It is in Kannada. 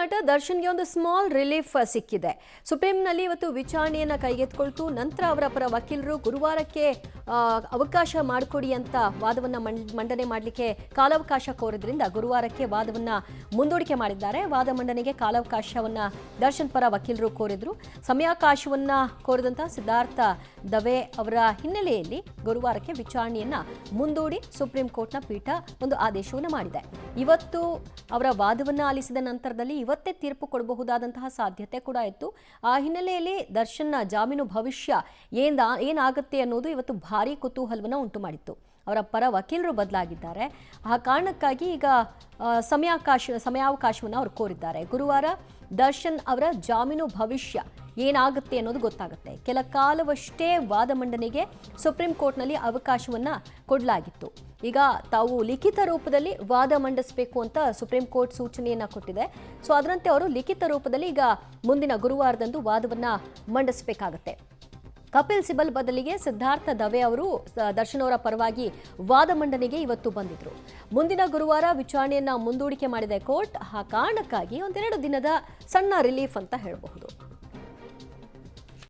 ನಟ ದರ್ಶನ್ಗೆ ಒಂದು ಸ್ಮಾಲ್ ರಿಲೀಫ್ ಸಿಕ್ಕಿದೆ. ಸುಪ್ರೀಂನಲ್ಲಿ ಇವತ್ತು ವಿಚಾರಣೆಯನ್ನು ಕೈಗೆತ್ತಿಕೊಳ್ತು. ನಂತರ ಅವರ ಪರ ವಕೀಲರು ಗುರುವಾರಕ್ಕೆ ಅವಕಾಶ ಮಾಡಿಕೊಡಿ ಅಂತ ವಾದವನ್ನು ಮಂಡನೆ ಮಾಡಲಿಕ್ಕೆ ಕಾಲಾವಕಾಶ ಕೋರಿದ್ರಿಂದ ಗುರುವಾರಕ್ಕೆ ವಾದವನ್ನು ಮುಂದೂಡಿಕೆ ಮಾಡಿದ್ದಾರೆ. ವಾದ ಮಂಡನೆಗೆ ಕಾಲಾವಕಾಶವನ್ನು ದರ್ಶನ್ ಪರ ವಕೀಲರು ಕೋರಿದ್ರು. ಸಮಯಾವಕಾಶವನ್ನು ಕೋರಿದಂತಹ ಸಿದ್ಧಾರ್ಥ ದವೆ ಅವರ ಹಿನ್ನೆಲೆಯಲ್ಲಿ ಗುರುವಾರಕ್ಕೆ ವಿಚಾರಣೆಯನ್ನು ಮುಂದೂಡಿ ಸುಪ್ರೀಂ ಕೋರ್ಟ್ನ ಪೀಠ ಒಂದು ಆದೇಶವನ್ನು ಮಾಡಿದೆ. ಇವತ್ತು ಅವರ ವಾದವನ್ನು ಆಲಿಸಿದ ನಂತರದಲ್ಲಿ ಇವತ್ತೇ ತೀರ್ಪು ಕೊಡಬಹುದಾದಂತಹ ಸಾಧ್ಯತೆ ಕೂಡ ಇತ್ತು. ಆ ಹಿನ್ನೆಲೆಯಲ್ಲಿ ದರ್ಶನ್ನ ಜಾಮೀನು ಭವಿಷ್ಯ ಏನಾಗುತ್ತೆ ಅನ್ನೋದು ಇವತ್ತು ಭಾರಿ ಕುತೂಹಲವನ್ನು ಉಂಟು ಮಾಡಿತ್ತು. ಅವರ ಪರ ವಕೀಲರು ಬದಲಾಗಿದ್ದಾರೆ. ಆ ಕಾರಣಕ್ಕಾಗಿ ಈಗ ಸಮಯಾವಕಾಶವನ್ನು ಅವರು ಕೋರಿದ್ದಾರೆ. ಗುರುವಾರ ದರ್ಶನ್ ಅವರ ಜಾಮೀನು ಭವಿಷ್ಯ ಏನಾಗುತ್ತೆ ಅನ್ನೋದು ಗೊತ್ತಾಗುತ್ತೆ. ಕೆಲ ಕಾಲವಷ್ಟೇ ವಾದ ಮಂಡನೆಗೆ ಸುಪ್ರೀಂ ಕೋರ್ಟ್ನಲ್ಲಿ ಅವಕಾಶವನ್ನು ಕೊಡಲಾಗಿತ್ತು. ಈಗ ತಾವು ಲಿಖಿತ ರೂಪದಲ್ಲಿ ವಾದ ಮಂಡಿಸಬೇಕು ಅಂತ ಸುಪ್ರೀಂ ಕೋರ್ಟ್ ಸೂಚನೆಯನ್ನು ಕೊಟ್ಟಿದೆ. ಸೊ ಅದರಂತೆ ಅವರು ಲಿಖಿತ ರೂಪದಲ್ಲಿ ಈಗ ಮುಂದಿನ ಗುರುವಾರದಂದು ವಾದವನ್ನು ಮಂಡಿಸಬೇಕಾಗತ್ತೆ. ಕಪಿಲ್ ಸಿಬಲ್ ಬದಲಿಗೆ ಸಿದ್ಧಾರ್ಥ ದವೆ ಅವರು ದರ್ಶನ್ ಅವರ ಪರವಾಗಿ ವಾದ ಮಂಡನೆಗೆ ಇವತ್ತು ಬಂದಿದ್ರು. ಮುಂದಿನ ಗುರುವಾರ ವಿಚಾರಣೆಯನ್ನ ಮುಂದೂಡಿಕೆ ಮಾಡಿದೆ ಕೋರ್ಟ್. ಆ ಕಾರಣಕ್ಕಾಗಿ ಒಂದೆರಡು ದಿನದ ಸಣ್ಣ ರಿಲೀಫ್ ಅಂತ ಹೇಳಬಹುದು.